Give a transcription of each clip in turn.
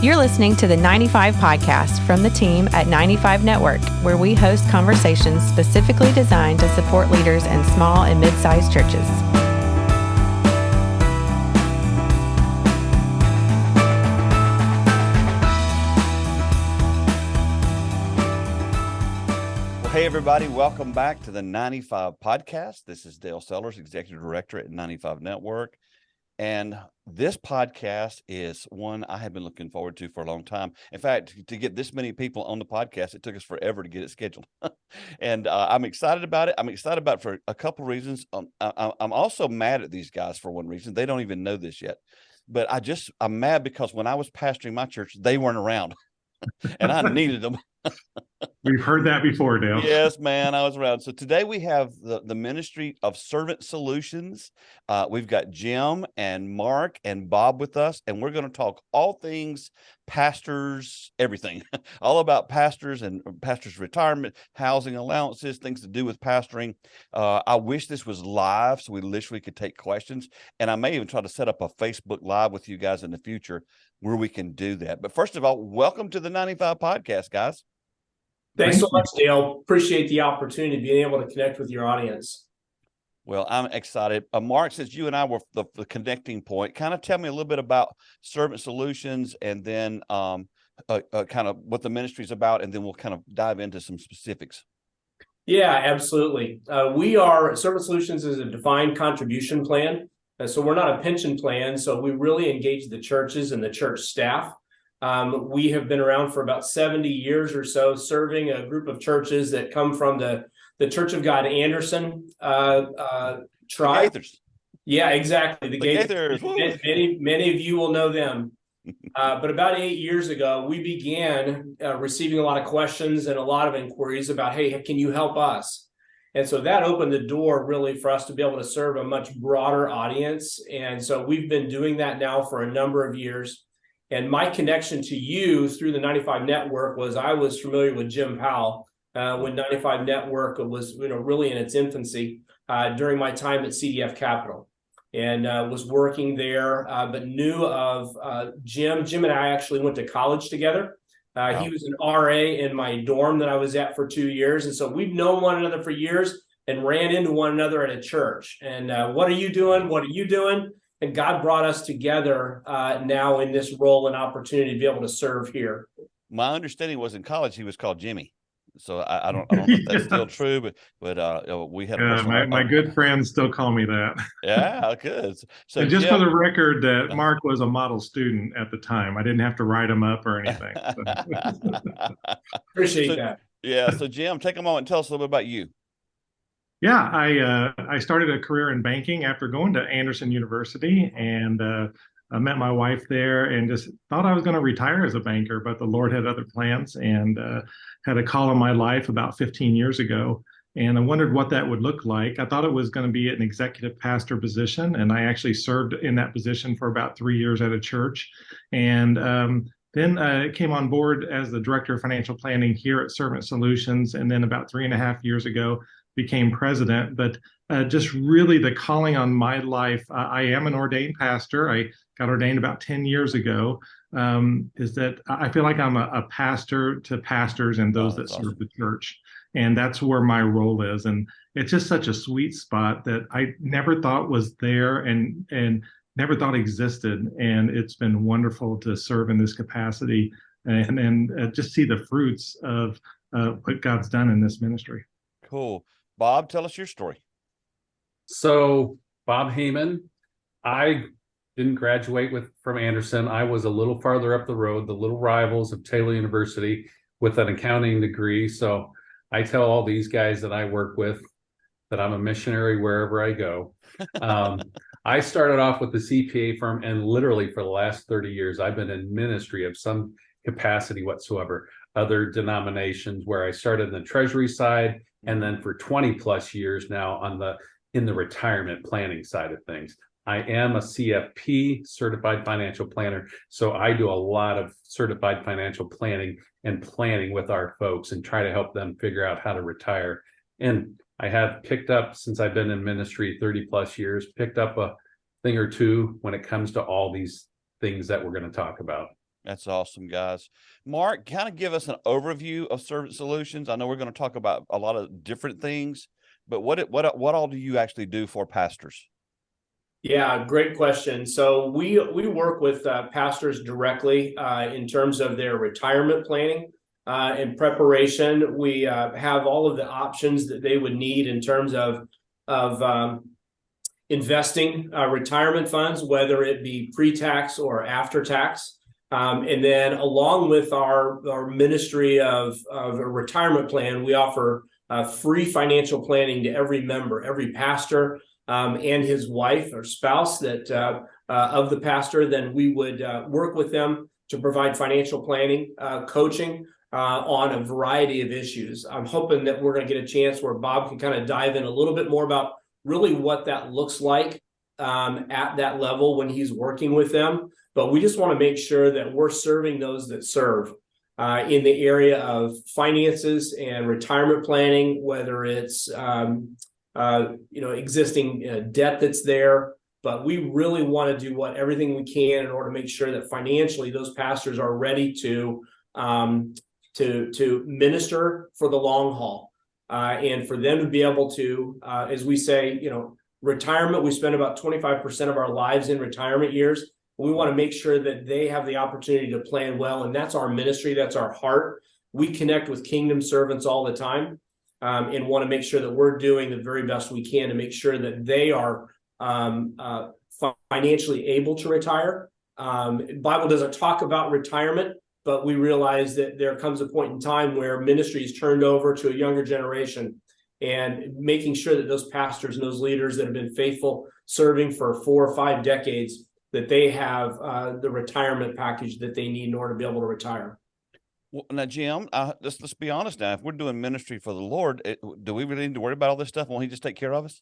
You're listening to the 95 Podcast from the team at 95 Network, where we host conversations specifically designed to support leaders in small and mid-sized churches. Hey, everybody. Welcome back to the 95 Podcast. This is Dale Sellers, Executive Director at 95 Network. And this podcast is one I have been looking forward to for a long time. In fact, to get this many people on the podcast, it took us forever to get it scheduled. And I'm excited about it. I'm excited about it for a couple of reasons. I'm also mad at these guys for one reason. They don't even know this yet. But I'm mad because when I was pastoring my church, they weren't around. And I needed them. We've heard that before, Dale. Yes, man, I was around. So today we have the Ministry of Servant Solutions. We've got Jim and Mark and Bob with us, and we're going to talk all things pastors, everything, all about pastors and pastors' retirement, housing allowances, things to do with pastoring. I wish this was live so we literally could take questions, and I may even try to set up a Facebook Live with you guys in the future where we can do that. But first of all, welcome to the 95 Podcast, guys. Thanks so much, Dale. Appreciate the opportunity of being able to connect with your audience. Well, I'm excited. Mark, since you and I were the connecting point, kind of tell me a little bit about Servant Solutions and then kind of what the ministry is about, and then we'll kind of dive into some specifics. Yeah, absolutely. Servant Solutions is a defined contribution plan. So we're not a pension plan. So we really engage the churches and the church staff. We have been around for about 70 years or so, serving a group of churches that come from the Church of God Anderson tribe. Gaithers. Yeah, exactly. The Gaithers. Many of you will know them. But about 8 years ago, we began receiving a lot of questions and a lot of inquiries about, hey, can you help us? And so that opened the door really for us to be able to serve a much broader audience. And so we've been doing that now for a number of years. And my connection to you through the 95 Network was I was familiar with Jim Powell when 95 Network was really in its infancy during my time at CDF Capital, and was working there, but knew of Jim. Jim and I actually went to college together. Wow. He was an RA in my dorm that I was at for 2 years. And so we've known one another for years and ran into one another at a church. And what are you doing? What are you doing? And God brought us together now in this role and opportunity to be able to serve here. My understanding was in college he was called Jimmy. So I don't know if that's still true, but we had my good friends still call me that. Yeah, good. So and just for the record, that Mark was a model student at the time. I didn't have to write him up or anything. So. Appreciate that. Yeah. So Jim, take a moment and tell us a little bit about you. Yeah, I started a career in banking after going to Anderson University, and I met my wife there and just thought I was going to retire as a banker, but the Lord had other plans, and had a call in my life about 15 years ago. And I wondered what that would look like. I thought it was going to be an executive pastor position, and I actually served in that position for about 3 years at a church. And then came on board as the director of financial planning here at Servant Solutions, and then about 3.5 years ago became president. But just really the calling on my life, I am an ordained pastor. I got ordained about 10 years ago, is that I feel like I'm a pastor to pastors and those that serve the church. And that's where my role is. And it's just such a sweet spot that I never thought was there and never thought existed. And it's been wonderful to serve in this capacity and just see the fruits of what God's done in this ministry. Cool. Bob, tell us your story. So Bob Heyman, I didn't graduate from Anderson. I was a little farther up the road, the little rivals of Taylor University, with an accounting degree. So I tell all these guys that I work with that I'm a missionary wherever I go. I started off with the CPA firm, and literally for the last 30 years, I've been in ministry of some capacity whatsoever, other denominations, where I started in the treasury side, and then for 20 plus years now in the retirement planning side of things. I am a CFP, certified financial planner. So I do a lot of certified financial planning and planning with our folks and try to help them figure out how to retire. And I have picked up, since I've been in ministry 30 plus years, picked up a thing or two when it comes to all these things that we're going to talk about. That's awesome, guys. Mark, kind of give us an overview of Servant Solutions. I know we're going to talk about a lot of different things, but what all do you actually do for pastors? Yeah, great question. So we work with pastors directly in terms of their retirement planning and preparation. We have all of the options that they would need in terms of investing retirement funds, whether it be pre-tax or after-tax. And then along with our ministry of a retirement plan, we offer free financial planning to every member, every pastor, and his wife or spouse that of the pastor. Then we would work with them to provide financial planning, coaching on a variety of issues. I'm hoping that we're going to get a chance where Bob can kind of dive in a little bit more about really what that looks like at that level when he's working with them. But we just want to make sure that we're serving those that serve in the area of finances and retirement planning, whether it's existing debt that's there. But we really want to do everything we can in order to make sure that financially those pastors are ready to minister for the long haul, and for them to be able to, as we say, retirement. We spend about 25% of our lives in retirement years. We want to make sure that they have the opportunity to plan well, and that's our ministry. That's our heart. We connect with kingdom servants all the time. And want to make sure that we're doing the very best we can to make sure that they are financially able to retire. The Bible doesn't talk about retirement, but we realize that there comes a point in time where ministry is turned over to a younger generation, and making sure that those pastors and those leaders that have been faithful serving for 4 or 5 decades, that they have the retirement package that they need in order to be able to retire. Well, now, Jim, let's be honest now. If we're doing ministry for the Lord, do we really need to worry about all this stuff? Won't he just take care of us?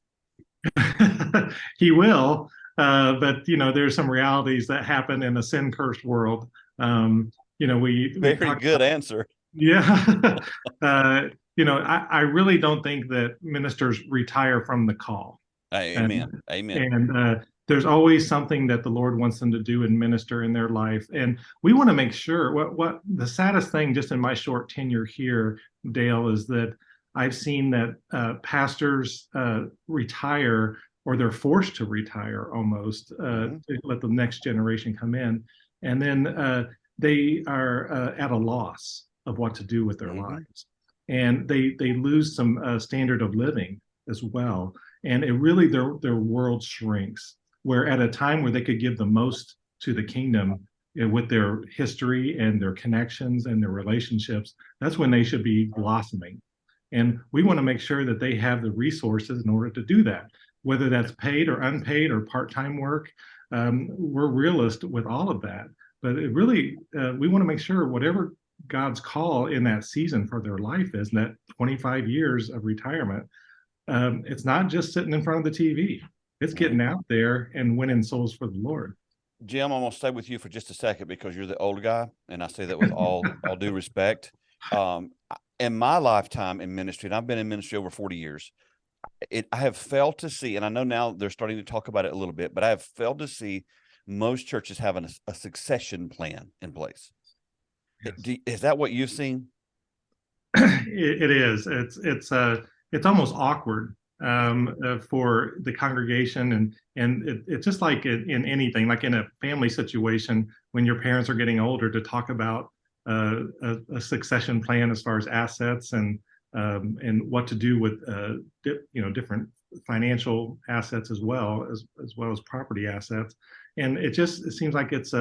He will, but there's some realities that happen in a sin-cursed world. We Very good answer. Yeah. I really don't think that ministers retire from the call. Amen. Amen. And there's always something that the Lord wants them to do and minister in their life. And we want to make sure what the saddest thing just in my short tenure here, Dale, is that I've seen that pastors retire, or they're forced to retire almost, to let the next generation come in. And then they are at a loss of what to do with their lives. And they lose some standard of living as well. And it really, their world shrinks, where at a time where they could give the most to the kingdom, with their history and their connections and their relationships, that's when they should be blossoming. And we want to make sure that they have the resources in order to do that, whether that's paid or unpaid or part-time work. We're realist with all of that. But it really, we want to make sure whatever God's call in that season for their life is, that 25 years of retirement, it's not just sitting in front of the TV. It's getting out there and winning souls for the Lord. Jim, I'm going to stay with you for just a second because you're the old guy, and I say that with all due respect. In my lifetime in ministry, and I've been in ministry over 40 years, I have failed to see, and I know now they're starting to talk about it a little bit, but I have failed to see most churches having a succession plan in place. Yes. Is that what you've seen? It is. It's almost awkward for the congregation, and it's just like in anything, like in a family situation, when your parents are getting older, to talk about a succession plan as far as assets and what to do with different financial assets as well as property assets. And it seems like it's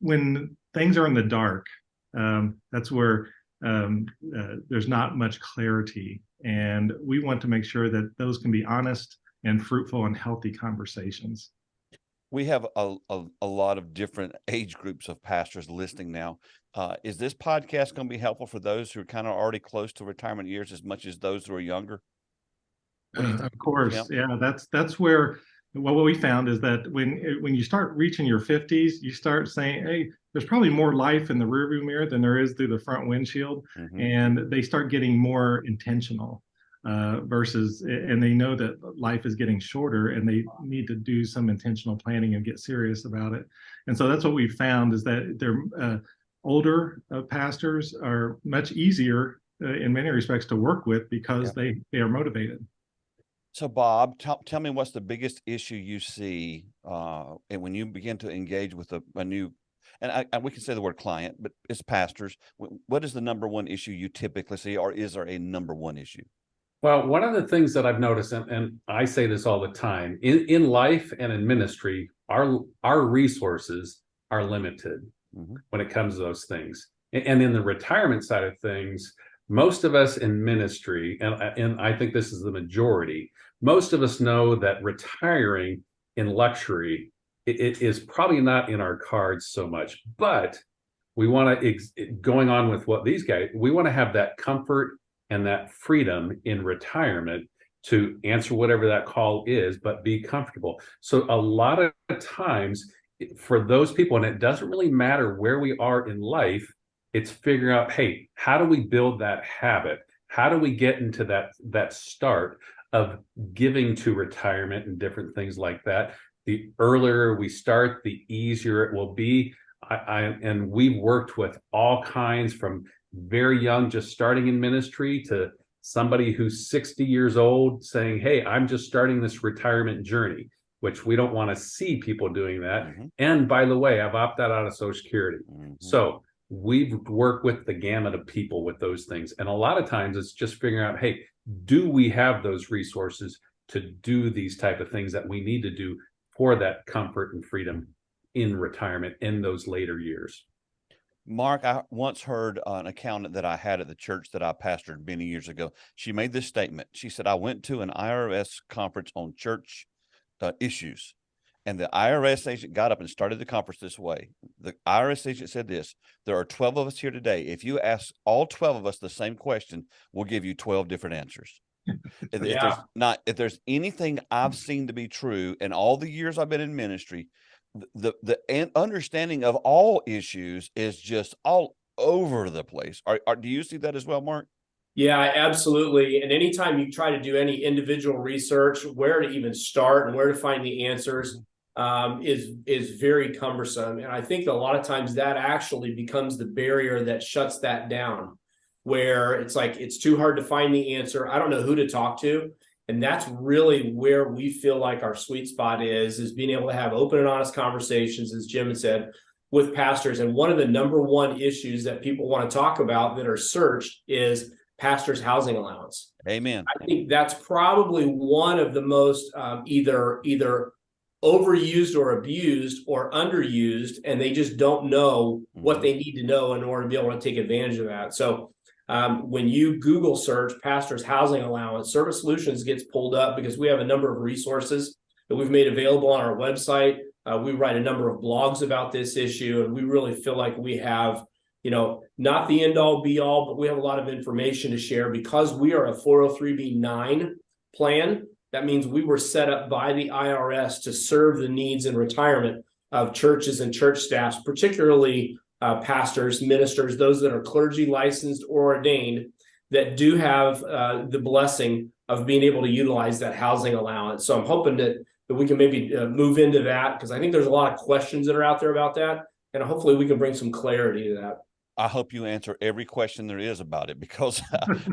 when things are in the dark, that's where there's not much clarity. And we want to make sure that those can be honest and fruitful and healthy conversations. We have a lot of different age groups of pastors listening now. Is this podcast going to be helpful for those who are kind of already close to retirement years as much as those who are younger? Of course. Yeah, that's where what we found is that when you start reaching your 50s, you start saying, hey, there's probably more life in the rearview mirror than there is through the front windshield. And they start getting more intentional versus, and they know that life is getting shorter and they need to do some intentional planning and get serious about it. And so that's what we found, is that they're older pastors are much easier in many respects to work with because they are motivated. So, Bob, tell me, what's the biggest issue you see and when you begin to engage with a new, and we can say the word client, but it's pastors. What is the number one issue you typically see, or is there a number one issue? Well, one of the things that I've noticed, and I say this all the time, in life and in ministry, our resources are limited when it comes to those things. And in the retirement side of things, most of us in ministry, and I think this is the majority, most of us know that retiring in luxury, it is probably not in our cards so much. But we want to, going on with what these guys, we want to have that comfort and that freedom in retirement to answer whatever that call is, but be comfortable. So a lot of times for those people, and it doesn't really matter where we are in life, it's figuring out, hey, how do we build that habit? How do we get into that start of giving to retirement and different things like that? The earlier we start, the easier it will be. And we've worked with all kinds, from very young, just starting in ministry, to somebody who's 60 years old saying, hey, I'm just starting this retirement journey, which we don't want to see people doing that. And by the way, I've opted out of Social Security. So we've worked with the gamut of people with those things. And a lot of times it's just figuring out, hey, do we have those resources to do these type of things that we need to do for that comfort and freedom in retirement in those later years? Mark, I once heard an accountant that I had at the church that I pastored many years ago. She made this statement. She said, I went to an IRS conference on church issues, and the IRS agent got up and started the conference this way. The IRS agent said this: there are 12 of us here today. If you ask all 12 of us the same question, we'll give you 12 different answers. If there's anything I've seen to be true in all the years I've been in ministry, the understanding of all issues is just all over the place. Do you see that as well, Mark? Yeah, absolutely. And anytime you try to do any individual research, where to even start and where to find the answers is very cumbersome. And I think a lot of times that actually becomes the barrier that shuts that down, where it's like, it's too hard to find the answer. I don't know who to talk to. And that's really where we feel like our sweet spot is being able to have open and honest conversations, as Jim had said, with pastors. And one of the number one issues that people want to talk about that are searched is pastor's housing allowance. Amen. I think that's probably one of the most either overused or abused or underused, and they just don't know what they need to know in order to be able to take advantage of that. So when you Google search pastor's housing allowance, Service Solutions gets pulled up because we have a number of resources that we've made available on our website. We write a number of blogs about this issue, and we really feel like we have, not the end all be all, but we have a lot of information to share because we are a 403(b)(9) plan. That means we were set up by the IRS to serve the needs in retirement of churches and church staffs, particularly pastors, ministers, those that are clergy licensed or ordained, that do have the blessing of being able to utilize that housing allowance. So I'm hoping that we can maybe move into that, because I think there's a lot of questions that are out there about that, and hopefully we can bring some clarity to that. I hope you answer every question there is about it, because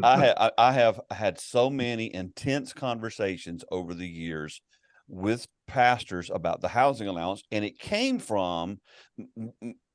I have had so many intense conversations over the years with pastors about the housing allowance, and it came from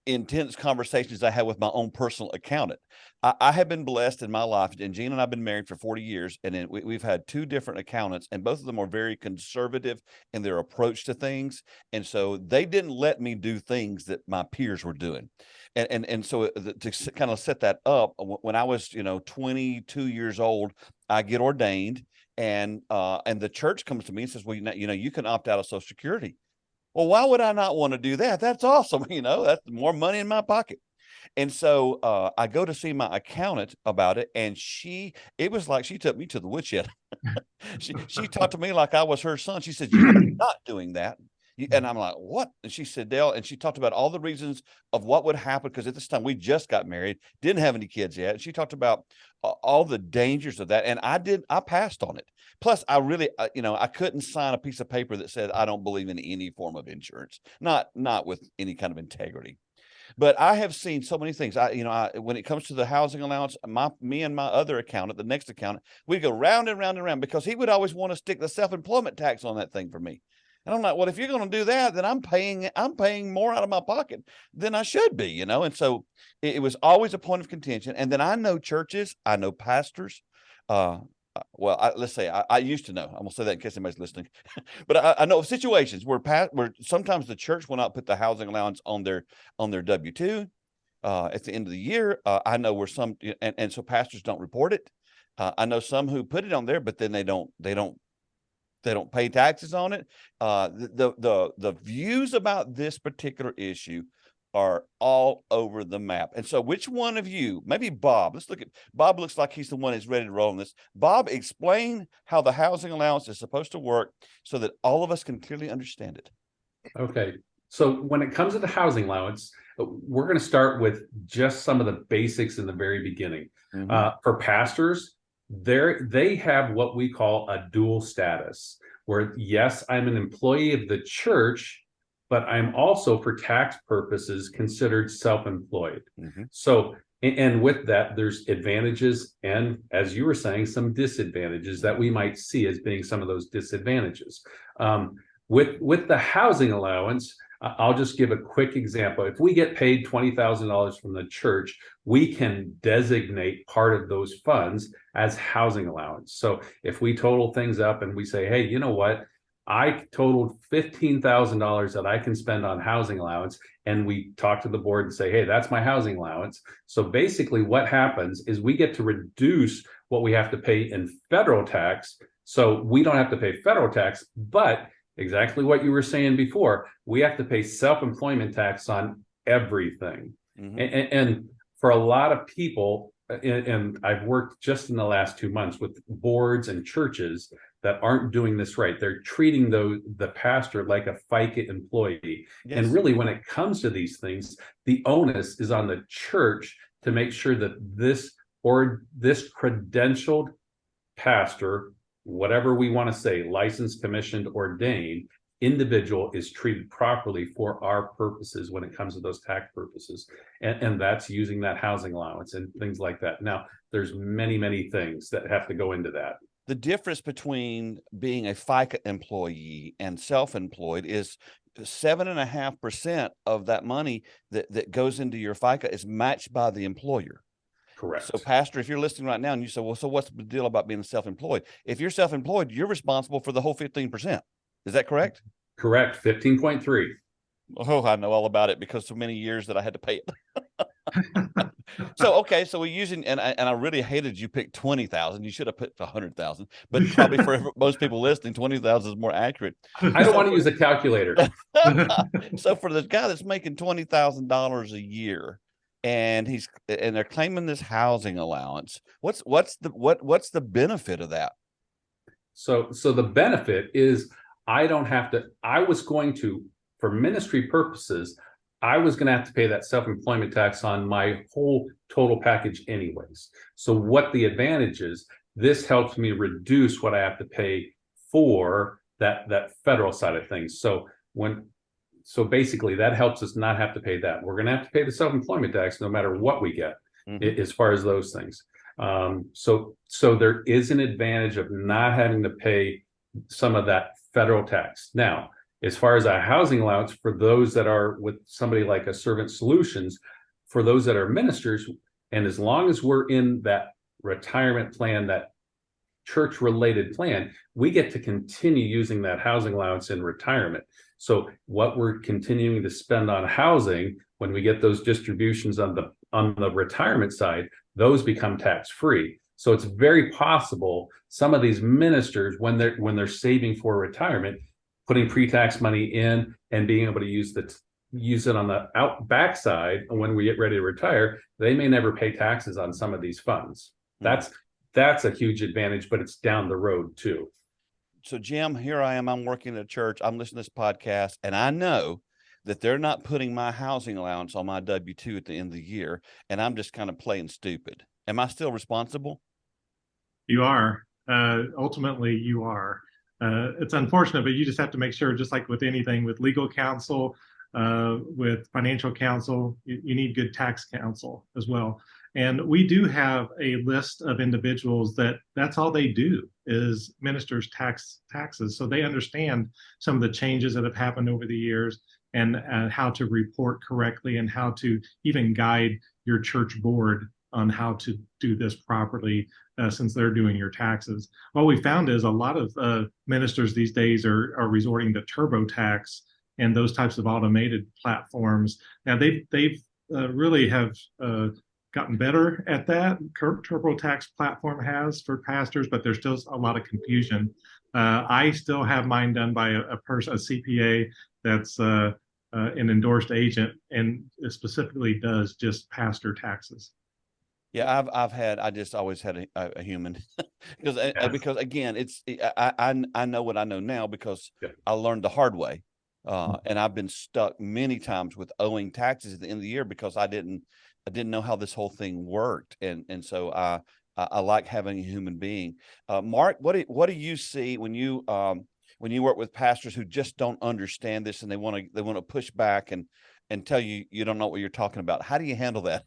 intense conversations I had with my own personal accountant. I have been blessed in my life, and Gene and I have been married for 40 years, and then we've had two different accountants, and both of them are very conservative in their approach to things. And so they didn't let me do things that my peers were doing. And so to kind of set that up, when I was, 22 years old, I get ordained, and the church comes to me and says, well, you can opt out of Social Security. Well, why would I not want to do that? That's awesome. That's more money in my pocket. And so I go to see my accountant about it, and it was like she took me to the woodshed. she talked to me like I was her son. She said, you're not doing that. And I'm like, what? And she said, Dale, and she talked about all the reasons of what would happen, because at this time we just got married, didn't have any kids yet. And she talked about all the dangers of that. And I passed on it. Plus, I really, I couldn't sign a piece of paper that said I don't believe in any form of insurance, not with any kind of integrity. But I have seen so many things. When it comes to the housing allowance, me and my other accountant, the next accountant, we go round and round and round, because he would always want to stick the self-employment tax on that thing for me. And I'm like, well, if you're going to do that, then I'm paying more out of my pocket than I should be, And so it was always a point of contention. And then I know churches, I know pastors. Let's say I used to know. I'm gonna say that in case anybody's listening, but I know of situations where sometimes the church will not put the housing allowance on their W-2 at the end of the year. I know where some, and so pastors don't report it. I know some who put it on there, but then they don't pay taxes on it. The views about this particular issue are all over the map. And so which one of you, maybe Bob, let's look at Bob. Looks like he's the one who's ready to roll on this. Bob, explain how the housing allowance is supposed to work so that all of us can clearly understand it. Okay. So when it comes to the housing allowance, we're going to start with just some of the basics in the very beginning. For pastors, they have what we call a dual status, where yes, I'm an employee of the church, but I'm also, for tax purposes, considered self-employed. So, and with that, there's advantages, and as you were saying, some disadvantages that we might see as being some of those disadvantages. With the housing allowance, I'll just give a quick example. If we get paid $20,000 from the church, we can designate part of those funds as housing allowance. So if we total things up and we say, hey, you know what? I totaled $15,000 that I can spend on housing allowance, and we talk to the board and say, hey, that's my housing allowance. So basically what happens is we get to reduce what we have to pay in federal tax. So we don't have to pay federal tax, but exactly what you were saying before, we have to pay self-employment tax on everything. And for a lot of people, and I've worked just in the last 2 months with boards and churches that aren't doing this right. They're treating the pastor like a FICA employee. Yes. And really, when it comes to these things, the onus is on the church to make sure that this credentialed pastor, whatever we want to say, licensed, commissioned, ordained individual, is treated properly for our purposes when it comes to those tax purposes. And that's using that housing allowance and things like that. Now, there's many, many things that have to go into that. The difference between being a FICA employee and self-employed is 7.5% of that money that goes into your FICA is matched by the employer. Correct. So, Pastor, if you're listening right now and you say, well, so what's the deal about being self-employed? If you're self-employed, you're responsible for the whole 15%. Is that correct? Correct. 15.3. Oh, I know all about it because so many years that I had to pay it. So we're using, and I really hated you picked 20,000. You should have put 100,000, but probably for most people listening, 20,000 is more accurate. I don't want to use a calculator. So for the guy that's making $20,000 a year, and they're claiming this housing allowance, what's the benefit of that? So the benefit is for ministry purposes, I was going to have to pay that self-employment tax on my whole total package anyways. So what the advantage is, this helps me reduce what I have to pay for that federal side of things. So basically that helps us not have to pay that. We're going to have to pay the self-employment tax no matter what we get as far as those things. So there is an advantage of not having to pay some of that federal tax. Now, as far as a housing allowance for those that are with somebody like a Servant Solutions, for those that are ministers, and as long as we're in that retirement plan, that church-related plan, we get to continue using that housing allowance in retirement. So what we're continuing to spend on housing, when we get those distributions on the retirement side, those become tax-free. So it's very possible some of these ministers, when they're saving for retirement, putting pre-tax money in and being able to use it on the backside when we get ready to retire, they may never pay taxes on some of these funds. That's a huge advantage, but it's down the road too. Jim, here I am. I'm working at a church. I'm listening to this podcast, and I know that they're not putting my housing allowance on my W-2 at the end of the year, and I'm just kind of playing stupid. Am I still responsible? You are. Ultimately, you are. It's unfortunate, but you just have to make sure, just like with anything, with legal counsel, with financial counsel, you need good tax counsel as well. And we do have a list of individuals that's all they do is ministers taxes. So they understand some of the changes that have happened over the years and how to report correctly and how to even guide your church board on how to do this properly, since they're doing your taxes. What we found is a lot of ministers these days are resorting to TurboTax and those types of automated platforms. Now they've really have gotten better at that. TurboTax platform has for pastors, but there's still a lot of confusion. I still have mine done by a CPA that's an endorsed agent, and it specifically does just pastor taxes. Yeah, I just always had a human because again, I know what I know now because I learned the hard way. And I've been stuck many times with owing taxes at the end of the year because I didn't know how this whole thing worked. And so I like having a human being. Mark, what do you see when you work with pastors who just don't understand this and they want to push back and tell you don't know what you're talking about? How do you handle that?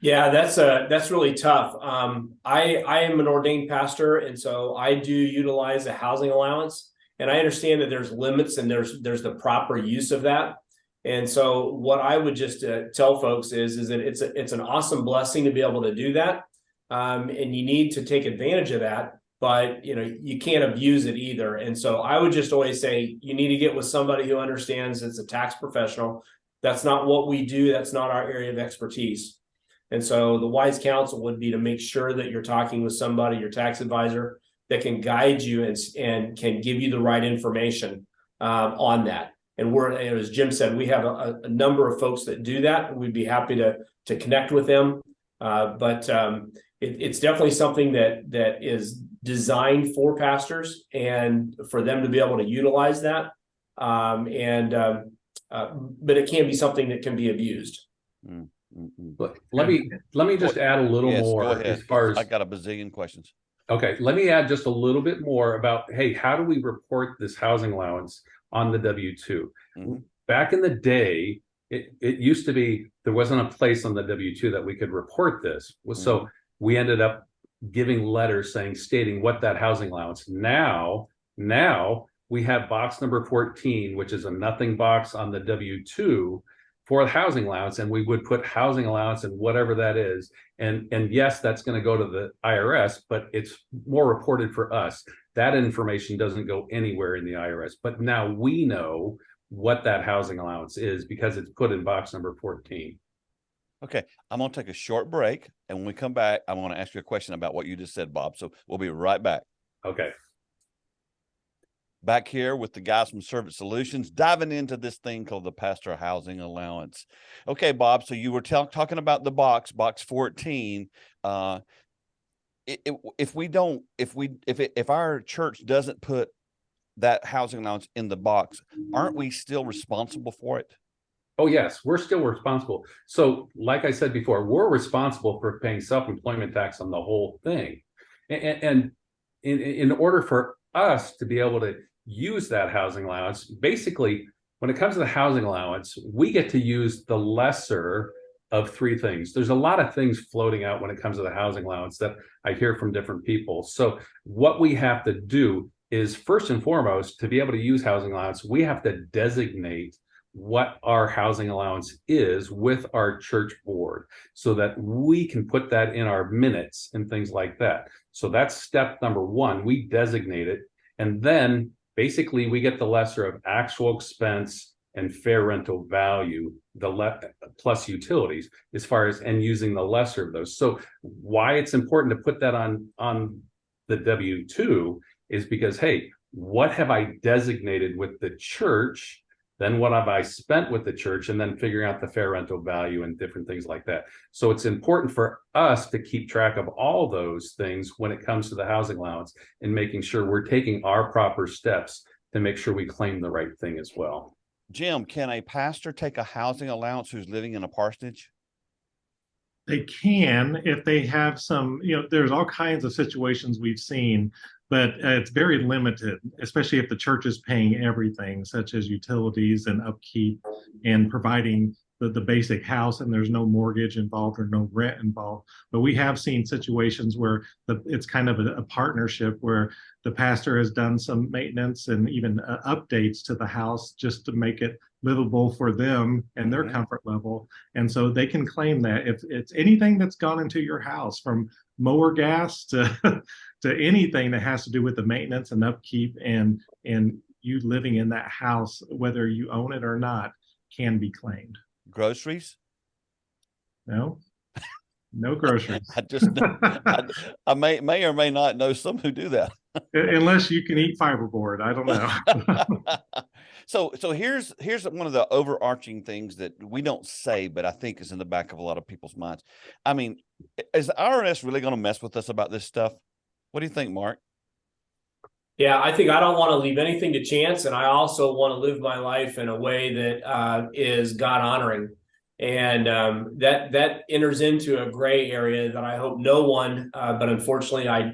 Yeah, that's really tough. I am an ordained pastor, and so I do utilize a housing allowance, and I understand that there's limits and there's the proper use of that. And so what I would just tell folks is that it's an awesome blessing to be able to do that, and you need to take advantage of that. But you can't abuse it either. And so I would just always say you need to get with somebody who understands. It's a tax professional. That's not what we do. That's not our area of expertise. And so the wise counsel would be to make sure that you're talking with somebody, your tax advisor, that can guide you and can give you the right information on that. And as Jim said, we have a number of folks that do that. We'd be happy to connect with them. But it's definitely something that is designed for pastors and for them to be able to utilize that. But it can be something that can be abused. Mm. But let me just add a little more as far as I got a bazillion questions. Okay, let me add just a little bit more about, hey, how do we report this housing allowance on the W-2? Mm-hmm. Back in the day, it used to be there wasn't a place on the W-2 that we could report this. So we ended up giving letters stating what that housing allowance. Now we have box number 14, which is a nothing box on the W-2 for the housing allowance, and we would put housing allowance and whatever that is. And yes, that's going to go to the IRS, but it's more reported for us. That information doesn't go anywhere in the IRS. But now we know what that housing allowance is because it's put in box number 14. Okay, I'm going to take a short break. And when we come back, I want to ask you a question about what you just said, Bob. So we'll be right back. Okay. Back here with the guys from Servant Solutions, diving into this thing called the pastoral housing allowance. Okay, Bob, so you were talking about the box 14. If our church doesn't put that housing allowance in the box, aren't we still responsible for it? Oh, yes, we're still responsible. So like I said before, we're responsible for paying self-employment tax on the whole thing. And in order for us to be able to use that housing allowance, basically, when it comes to the housing allowance, we get to use the lesser of three things. There's a lot of things floating out when it comes to the housing allowance that I hear from different people. So what we have to do is, first and foremost, to be able to use housing allowance, we have to designate what our housing allowance is with our church board so that we can put that in our minutes and things like that. So that's step number one. We designate it, and then basically we get the lesser of actual expense and fair rental value, plus utilities, as far as, and using the lesser of those. So why it's important to put that on the W-2 is because, hey, what have I designated with the church then what have I spent with the church, and then figuring out the fair rental value and different things like that. So it's important for us to keep track of all those things when it comes to the housing allowance and making sure we're taking our proper steps to make sure we claim the right thing as well. Jim, can a pastor take a housing allowance who's living in a parsonage? They can if they have some, there's all kinds of situations we've seen, but it's very limited, especially if the church is paying everything, such as utilities and upkeep and providing the basic house, and there's no mortgage involved or no rent involved. But we have seen situations where it's kind of a partnership where the pastor has done some maintenance and even updates to the house just to make it livable for them and their comfort level. And so they can claim that if it's anything that's gone into your house, from mower gas to to anything that has to do with the maintenance and upkeep and you living in that house, whether you own it or not, can be claimed. Groceries? No groceries. I may or may not know some who do that. Unless you can eat fiberboard. I don't know. So here's one of the overarching things that we don't say, but I think is in the back of a lot of people's minds. I mean, is the IRS really going to mess with us about this stuff? What do you think, Mark? Yeah, I think I don't want to leave anything to chance, and I also want to live my life in a way that is God honoring, and that enters into a gray area that I hope no one, but unfortunately, I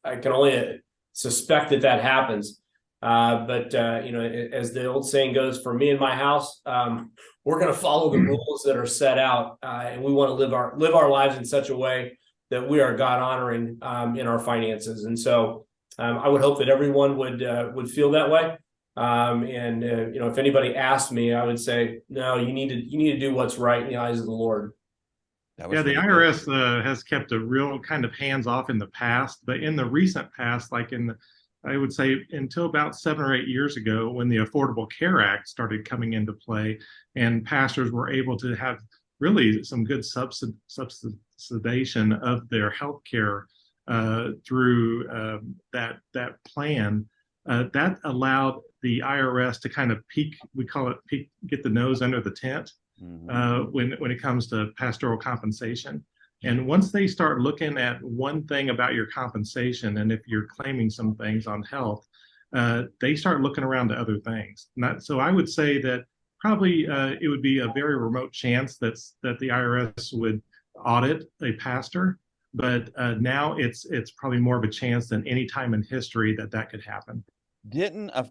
can only suspect that happens. But as the old saying goes, for me and my house, we're going to follow the rules that are set out, and we want to live our lives in such a way that we are God honoring in our finances, and so. I would hope that everyone would feel that way. If anybody asked me, I would say, no, you need to do what's right in the eyes of the Lord. Yeah, the IRS has kept a real kind of hands off in the past, but in the recent past, I would say until about 7 or 8 years ago, when the Affordable Care Act started coming into play, and pastors were able to have really some good subsidization of their health care through that plan, that allowed the IRS to kind of peek, we call it peek, get the nose under the tent when it comes to pastoral compensation. And once they start looking at one thing about your compensation, and if you're claiming some things on health, they start looking around to other things. So I would say that probably it would be a very remote chance that the IRS would audit a pastor. But now it's probably more of a chance than any time in history that could happen.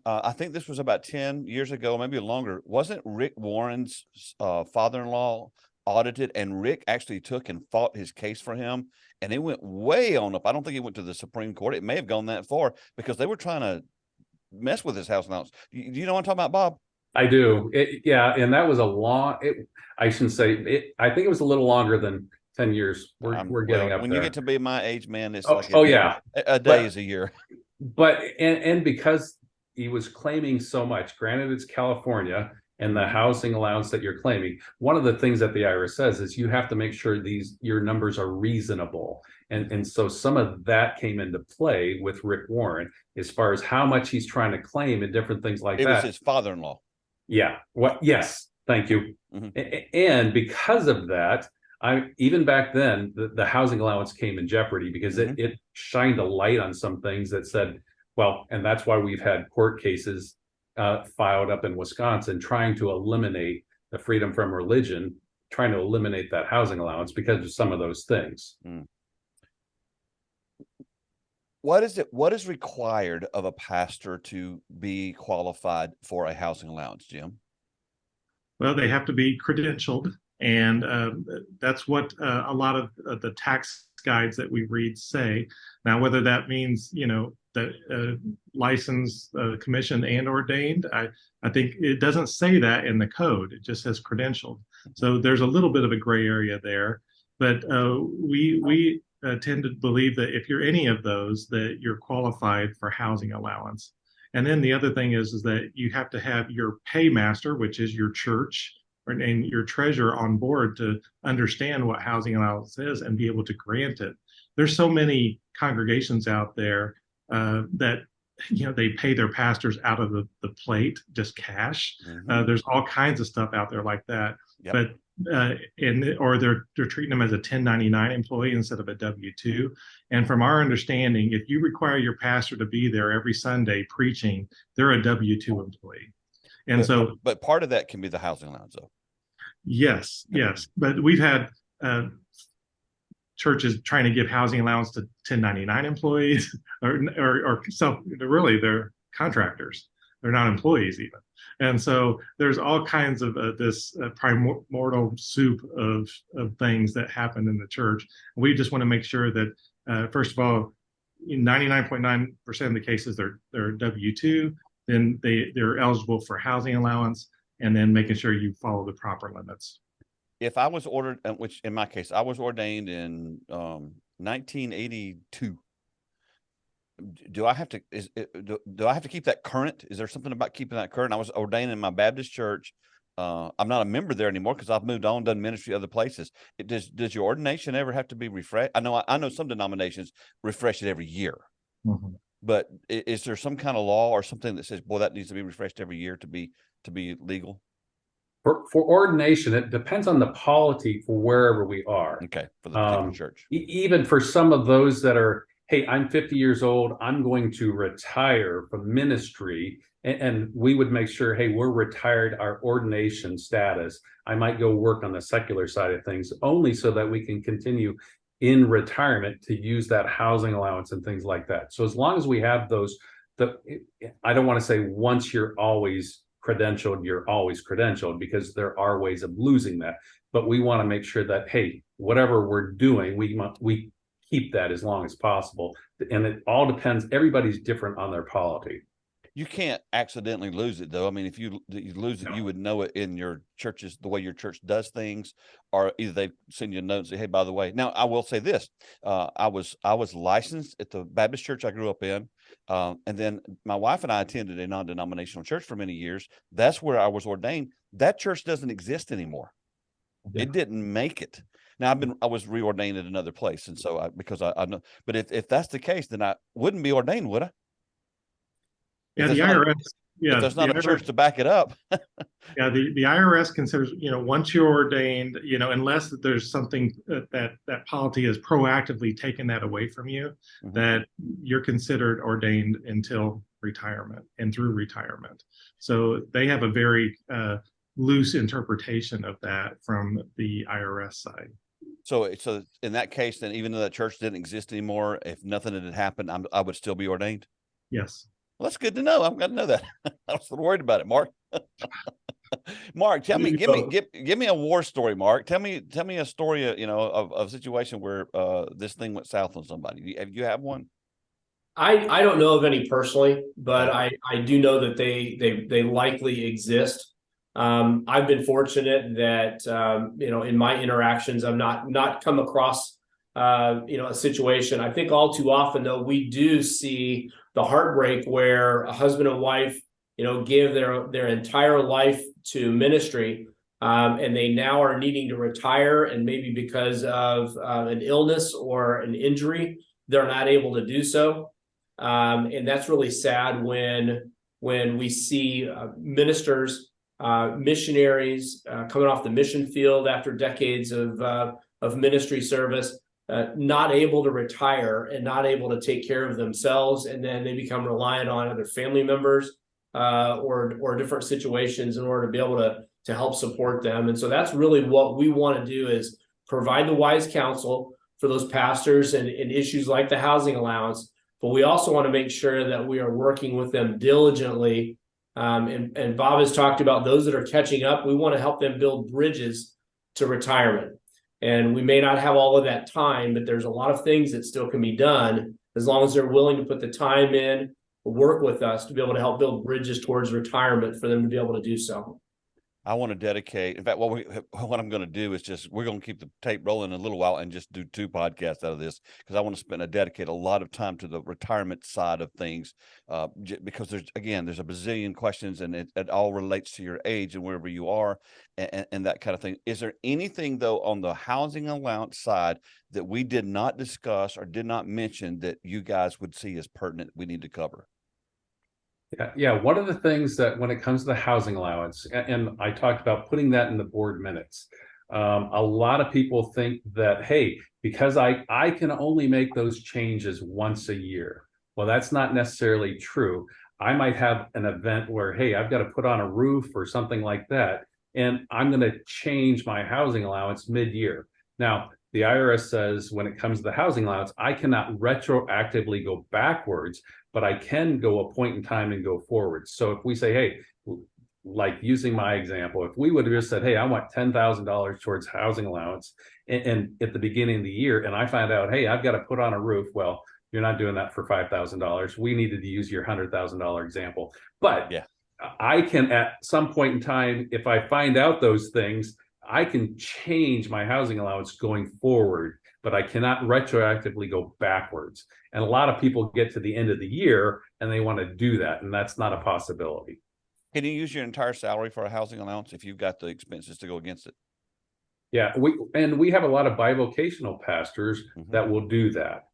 I think this was about 10 years ago, maybe longer. Wasn't Rick Warren's father-in-law audited, and Rick actually took and fought his case for him, and it went way on up. I don't think it went to the Supreme Court. It may have gone that far because they were trying to mess with his house allowance. Do you know what I'm talking about, Bob? I do. And that was a long. I shouldn't say it. I think it was a little longer than 10 years. We're getting up when there. You get to be my age, man, it's a day is a year. But and because he was claiming so much, granted it's California and the housing allowance that you're claiming, one of the things that the IRS says is you have to make sure your numbers are reasonable. And so some of that came into play with Rick Warren as far as how much he's trying to claim and different things like that. It was his father-in-law. Yeah. Yes. Thank you. Mm-hmm. And because of that, even back then, the housing allowance came in jeopardy because it shined a light on some things that said, well, and that's why we've had court cases filed up in Wisconsin trying to eliminate the freedom from religion, trying to eliminate that housing allowance because of some of those things. What is required of a pastor to be qualified for a housing allowance, Jim? Well, they have to be credentialed. And that's what a lot of the tax guides that we read say. Now, whether that means, that licensed, commissioned, and ordained, I think it doesn't say that in the code. It just says credentialed. So there's a little bit of a gray area there. But we tend to believe that if you're any of those, that you're qualified for housing allowance. And then the other thing is that you have to have your paymaster, which is your church, and your treasurer on board to understand what housing allowance is and be able to grant it. There's so many congregations out there that they pay their pastors out of the plate, just cash. There's all kinds of stuff out there like that. Yep. But or they're treating them as a 1099 employee instead of a W-2. And from our understanding, if you require your pastor to be there every Sunday preaching, they're a W-2 employee. And but part of that can be the housing allowance, though. Yes. But we've had churches trying to give housing allowance to 1099 employees, or really they're contractors. They're not employees even. And so there's all kinds of this primordial soup of things that happen in the church. We just want to make sure that, first of all, in 99.9% of the cases, they're W-2, then they're eligible for housing allowance, and then making sure you follow the proper limits. If I was ordered, which in my case, I was ordained in 1982. Do I have to do I have to keep that current? Is there something about keeping that current? I was ordained in my Baptist church. I'm not a member there anymore because I've moved on, done ministry other places. Does your ordination ever have to be refreshed? I know some denominations refresh it every year. But is there some kind of law or something that says, boy, that needs to be refreshed every year to be legal? For ordination, it depends on the polity for wherever we are. Okay, for the particular church. Even for some of those that are, hey, I'm 50 years old, I'm going to retire from ministry, and we would make sure, hey, we're retired, our ordination status. I might go work on the secular side of things only so that we can continue in retirement to use that housing allowance and things like that. So as long as we have those, I don't want to say once you're always credentialed, because there are ways of losing that. But we want to make sure that, hey, whatever we're doing, we keep that as long as possible. And it all depends. Everybody's different on their polity. You can't accidentally lose it, though. I mean, if you lose it, you would know it in your churches, the way your church does things, or either they send you a note and say, hey, by the way. Now, I will say this. I was licensed at the Baptist church I grew up in. And then my wife and I attended a non-denominational church for many years. That's where I was ordained. That church doesn't exist anymore. Yeah. It didn't make it. Now I was reordained at another place. And so because I know, but if that's the case, then I wouldn't be ordained, would I? Yeah, the IRS. If there's not a church to back it up. Yeah, the IRS considers, once you're ordained, unless there's something that polity has proactively taken that away from you, that you're considered ordained until retirement and through retirement. So they have a very loose interpretation of that from the IRS side. So in that case, then even though that church didn't exist anymore, if nothing had happened, I would still be ordained? Yes. Well, that's good to know. I'm going to know that. I was a little worried about it, Mark. Mark, give me a war story, Mark. Tell me a story, of a situation where this thing went south on somebody. You have one? I don't know of any personally, but I do know that they likely exist. I've been fortunate that in my interactions, I've not come across a situation. I think all too often, though, we do see the heartbreak where a husband and wife, give their entire life to ministry, and they now are needing to retire, and maybe because of an illness or an injury, they're not able to do so. And that's really sad when we see ministers, missionaries coming off the mission field after decades of ministry service, not able to retire and not able to take care of themselves, and then they become reliant on other family members or different situations in order to be able to help support them. And so that's really what we want to do, is provide the wise counsel for those pastors and issues like the housing allowance. But we also want to make sure that we are working with them diligently. And Bob has talked about those that are catching up. We want to help them build bridges to retirement. And we may not have all of that time, but there's a lot of things that still can be done as long as they're willing to put the time in, work with us to be able to help build bridges towards retirement for them to be able to do so. I want to dedicate, in fact, what I'm going to do is we're going to keep the tape rolling in a little while and just do 2 podcasts out of this, because I want to dedicate a lot of time to the retirement side of things, because there's a bazillion questions, and it all relates to your age and wherever you are and that kind of thing. Is there anything, though, on the housing allowance side that we did not discuss or did not mention that you guys would see as pertinent we need to cover? Yeah. One of the things that when it comes to the housing allowance, and I talked about putting that in the board minutes, a lot of people think that, hey, because I can only make those changes once a year. Well, that's not necessarily true. I might have an event where, hey, I've got to put on a roof or something like that, and I'm going to change my housing allowance mid-year. Now, the IRS says when it comes to the housing allowance, I cannot retroactively go backwards, but I can go a point in time and go forward. So if we say, hey, like using my example, if we would have just said, hey, I want $10,000 towards housing allowance, and at the beginning of the year, and I find out, hey, I've got to put on a roof. Well, you're not doing that for $5,000. We needed to use your $100,000 example. But Yeah. I can, at some point in time, if I find out those things, I can change my housing allowance going forward, but I cannot retroactively go backwards. And a lot of people get to the end of the year and they want to do that, and that's not a possibility. Can you use your entire salary for a housing allowance if you've got the expenses to go against it? Yeah, we have a lot of bivocational pastors that will do that.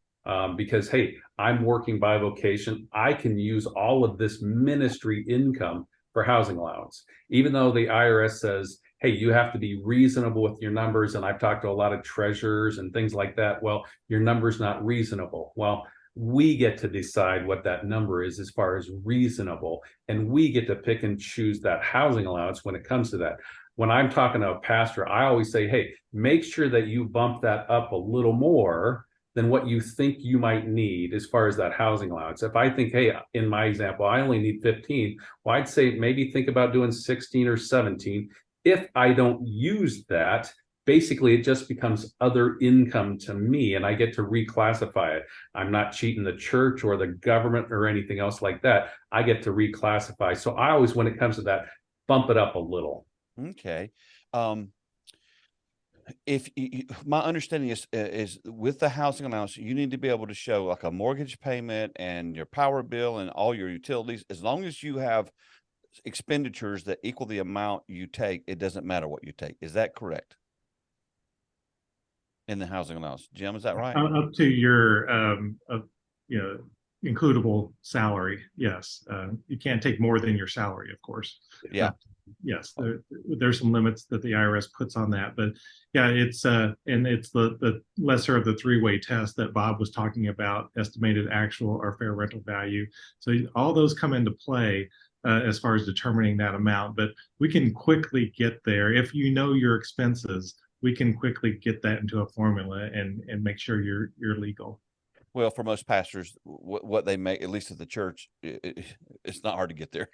Because, hey, I'm working bivocation. I can use all of this ministry income for housing allowance, even though the IRS says, hey, you have to be reasonable with your numbers. And I've talked to a lot of treasurers and things like that. Well, your number's not reasonable. Well, we get to decide what that number is as far as reasonable. And we get to pick and choose that housing allowance when it comes to that. When I'm talking to a pastor, I always say, hey, make sure that you bump that up a little more than what you think you might need as far as that housing allowance. If I think, hey, in my example, I only need 15, well, I'd say maybe think about doing 16 or 17. If I don't use that, basically it just becomes other income to me, and I get to reclassify it. I'm not cheating the church or the government or anything else like that. I get to reclassify. So I always, when it comes to that, bump it up a little. Okay. If my understanding is with the housing allowance, you need to be able to show like a mortgage payment and your power bill and all your utilities. As long as you have expenditures that equal the amount you take, it doesn't matter what you take. Is that correct? In the housing allowance, Jim, is that right? Up to your includable salary. Yes, you can't take more than your salary, of course. Yeah. Yes, there's some limits that the IRS puts on that, but yeah, it's and it's the lesser of the three-way test that Bob was talking about, estimated actual or fair rental value. So all those come into play as far as determining that amount, but we can quickly get there. If you know your expenses, we can quickly get that into a formula and make sure you're legal. Well, for most pastors, what they make, at least at the church, it's not hard to get there.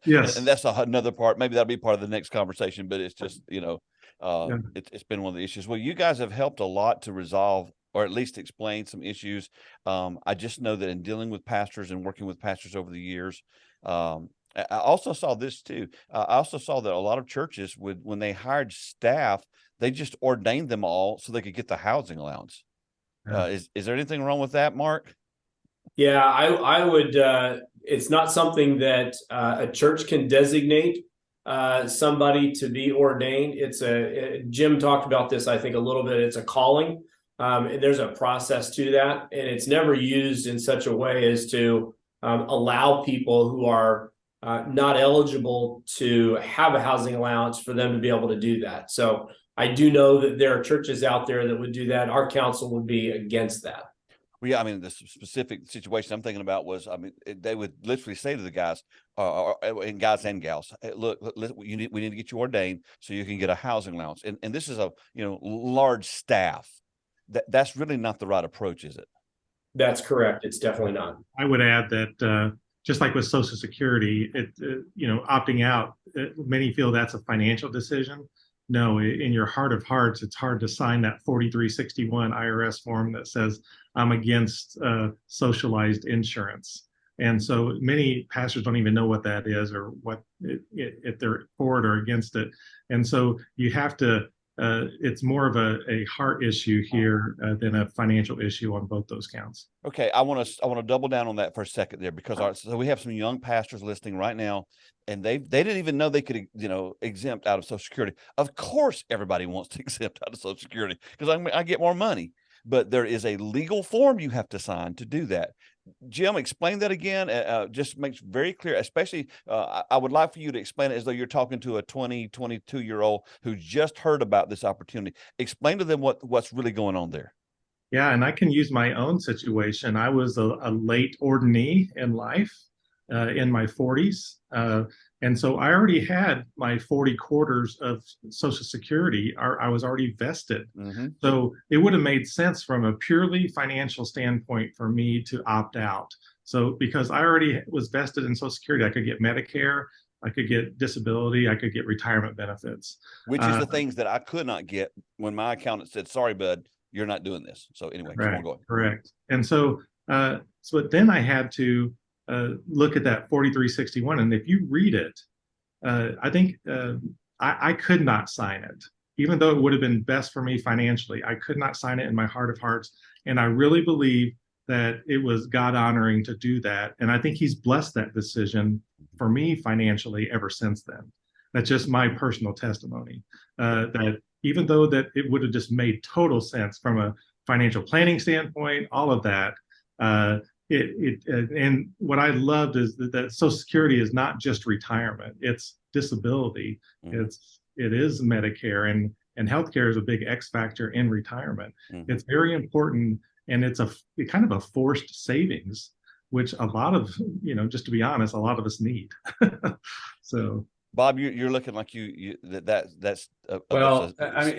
Yes. And that's another part. Maybe that'll be part of the next conversation, but it's just, it's been one of the issues. Well, you guys have helped a lot to resolve or at least explain some issues. I just know that in dealing with pastors and working with pastors over the years, I also saw this too. I also saw that a lot of churches when they hired staff, they just ordained them all so they could get the housing allowance. Is there anything wrong with that, Mark? Yeah, I would. It's not something that a church can designate somebody to be ordained. Jim talked about this, I think, a little bit. It's a calling. There's a process to that, and it's never used in such a way as to allow people who are not eligible to have a housing allowance for them to be able to do that. So I do know that there are churches out there that would do that. Our council would be against that. Well, yeah, I mean, the specific situation I'm thinking about was, they would literally say to the guys, and guys and gals, hey, look, we need to get you ordained so you can get a housing allowance. And this is a large staff. That's really not the right approach, is it? That's correct. It's definitely not. I would add that just like with Social Security, opting out, many feel that's a financial decision. No, in your heart of hearts, it's hard to sign that 4361 IRS form that says I'm against socialized insurance. And so many pastors don't even know what that is or what if they're for it or against it. And so you have to, it's more of a heart issue here than a financial issue on both those counts. Okay, I want to double down on that for a second there, because so we have some young pastors listening right now, and they didn't even know they could exempt out of Social Security. Of course, everybody wants to exempt out of Social Security because I get more money, but there is a legal form you have to sign to do that. Jim, explain that again. Just makes very clear, especially I would like for you to explain it as though you're talking to a 22-year-old who just heard about this opportunity. Explain to them what's really going on there. Yeah, and I can use my own situation. I was a late ordinee in life, in my 40s. And so I already had my 40 quarters of Social Security. I was already vested. Mm-hmm. So it would have made sense from a purely financial standpoint for me to opt out. So because I already was vested in Social Security, I could get Medicare, I could get disability, I could get retirement benefits. Which is the things that I could not get when my accountant said, sorry, bud, you're not doing this. So anyway, keep on going. Correct. And so, then I had to look at that 4361. And if you read it, I think I could not sign it, even though it would have been best for me financially. I could not sign it in my heart of hearts. And I really believe that it was God honoring to do that. And I think he's blessed that decision for me financially ever since then. That's just my personal testimony, that even though that it would have just made total sense from a financial planning standpoint, all of that, and what I loved is that Social Security is not just retirement; it's disability, Mm-hmm. it is Medicare, and healthcare is a big X factor in retirement. Mm-hmm. It's very important, and it's kind of a forced savings, which a lot of, just to be honest, a lot of us need. So. Bob, you're looking like that's well. I mean,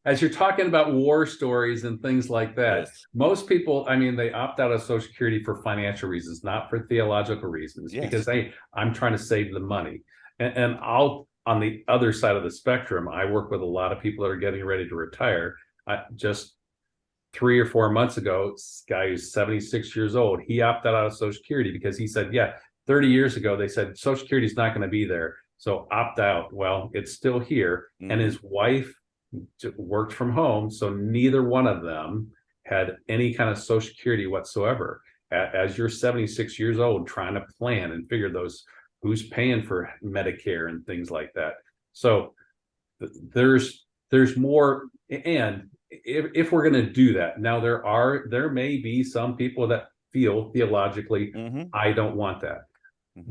as you're talking about war stories and things like that, yes. Most people, I mean, they opt out of Social Security for financial reasons, not for theological reasons, yes. because I'm trying to save the money. And I'll, on the other side of the spectrum, I work with a lot of people that are getting ready to retire. Just 3 or 4 months ago, this guy who's 76 years old, he opted out of Social Security because he said, 30 years ago, they said Social Security is not going to be there, so opt out. Well, it's still here. Mm-hmm. And his wife worked from home, so neither one of them had any kind of Social Security whatsoever. As you're 76 years old, trying to plan and figure who's paying for Medicare and things like that. So there's more. And if we're going to do that, now there may be some people that feel theologically, mm-hmm. I don't want that.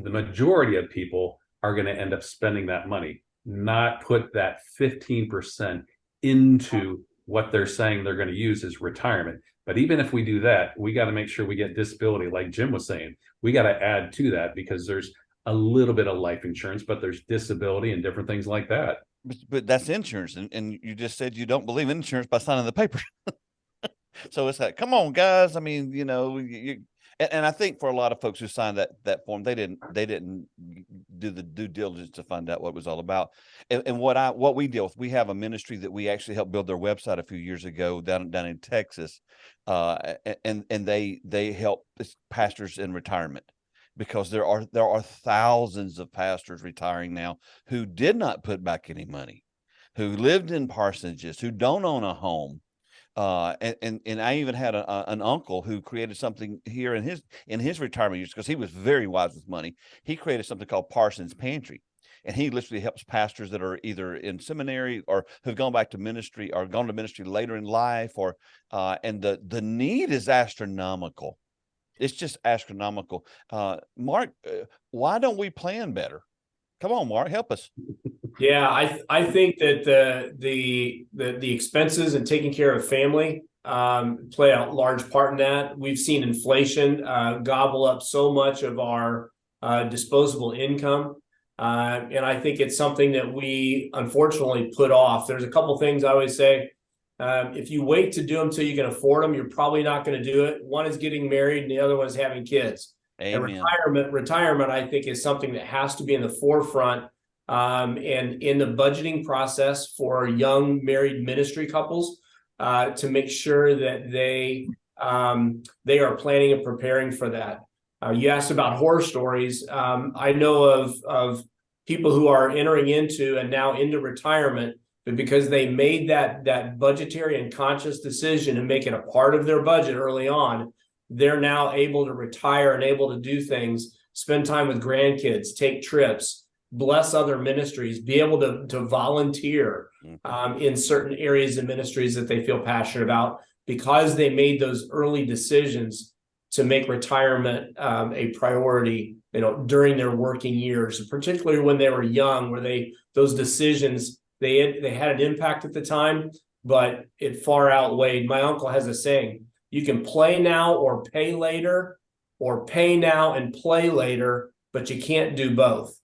The majority of people are going to end up spending that money, not put that 15% into what they're saying they're going to use as retirement. But even if we do that, we got to make sure we get disability, like Jim was saying. We got to add to that because there's a little bit of life insurance, but there's disability and different things like that. But that's insurance. And you just said you don't believe in insurance by signing the paper. So it's like, come on, guys. I mean, and I think for a lot of folks who signed that form, they didn't do the due diligence to find out what it was all about. And what we deal with, we have a ministry that we actually helped build their website a few years ago down in Texas, and they help pastors in retirement, because there are thousands of pastors retiring now who did not put back any money, who lived in parsonages, who don't own a home. And I even had an uncle who created something here in his retirement years, because he was very wise with money. He created something called Parsons Pantry, and he literally helps pastors that are either in seminary or who've gone back to ministry or gone to ministry later in life, and the need is astronomical. It's just astronomical. Mark, why don't we plan better? Come on, Mark, help us. Yeah, I think that the expenses and taking care of family play a large part in that. We've seen inflation gobble up so much of our disposable income, and I think it's something that we unfortunately put off. There's a couple things I always say. If you wait to do them till you can afford them, you're probably not going to do it. One is getting married, and the other one is having kids. Amen. And retirement, I think, is something that has to be in the forefront. And in the budgeting process for young married ministry couples, to make sure that they are planning and preparing for that. You asked about horror stories. I know of people who are entering into and now into retirement, but because they made that budgetary and conscious decision and make it a part of their budget early on, they're now able to retire and able to do things, spend time with grandkids, take trips, bless other ministries, be able to volunteer in certain areas of ministries that they feel passionate about, because they made those early decisions to make retirement a priority, during their working years, particularly when they were young, where those decisions, they had an impact at the time, but it far outweighed. My uncle has a saying, you can play now or pay later, or pay now and play later, but you can't do both.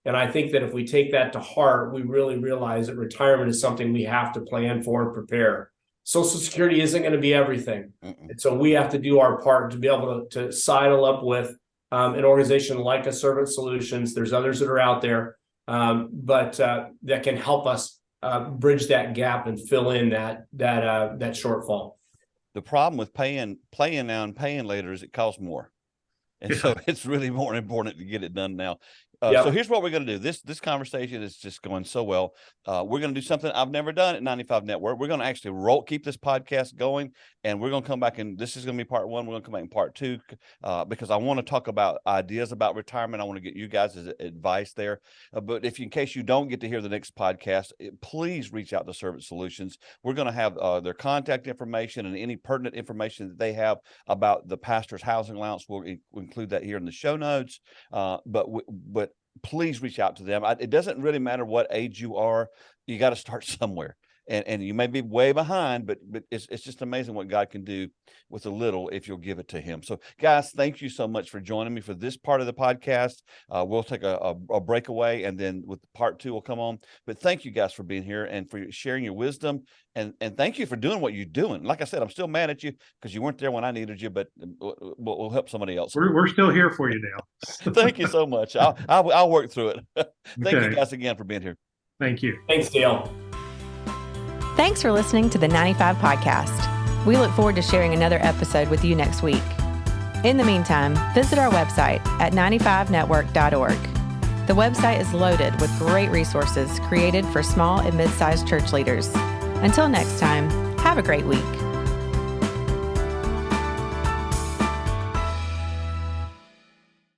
And I think that if we take that to heart, we really realize that retirement is something we have to plan for and prepare. Social Security isn't going to be everything. And so we have to do our part to be able to sidle up with an organization like a Servant Solutions. There's others that are out there, but that can help us bridge that gap and fill in that shortfall. The problem with playing now and paying later is it costs more. And so it's really more important to get it done now. So here's what we're going to do. This conversation is just going so well. We're going to do something I've never done at 95 Network. We're going to actually keep this podcast going, and we're going to come back, and this is going to be part 1. We're going to come back in part 2 because I want to talk about ideas about retirement. I want to get you guys' advice there. But in case you don't get to hear the next podcast, please reach out to Servant Solutions. We're going to have their contact information and any pertinent information that they have about the pastor's housing allowance. We'll include that here in the show notes. But please reach out to them. It doesn't really matter what age you are. You got to start somewhere. And you may be way behind, but it's just amazing what God can do with a little if you'll give it to him. So, guys, thank you so much for joining me for this part of the podcast. We'll take a breakaway, and then with part 2 will come on. But thank you guys for being here and for sharing your wisdom. And thank you for doing what you're doing. Like I said, I'm still mad at you because you weren't there when I needed you, but we'll help somebody else. We're still here for you, Dale. Thank you so much. I'll work through it. Thank you guys again for being here. Thank you. Thanks, Dale. Thanks for listening to the 95 Podcast. We look forward to sharing another episode with you next week. In the meantime, visit our website at 95network.org. The website is loaded with great resources created for small and mid-sized church leaders. Until next time, have a great week.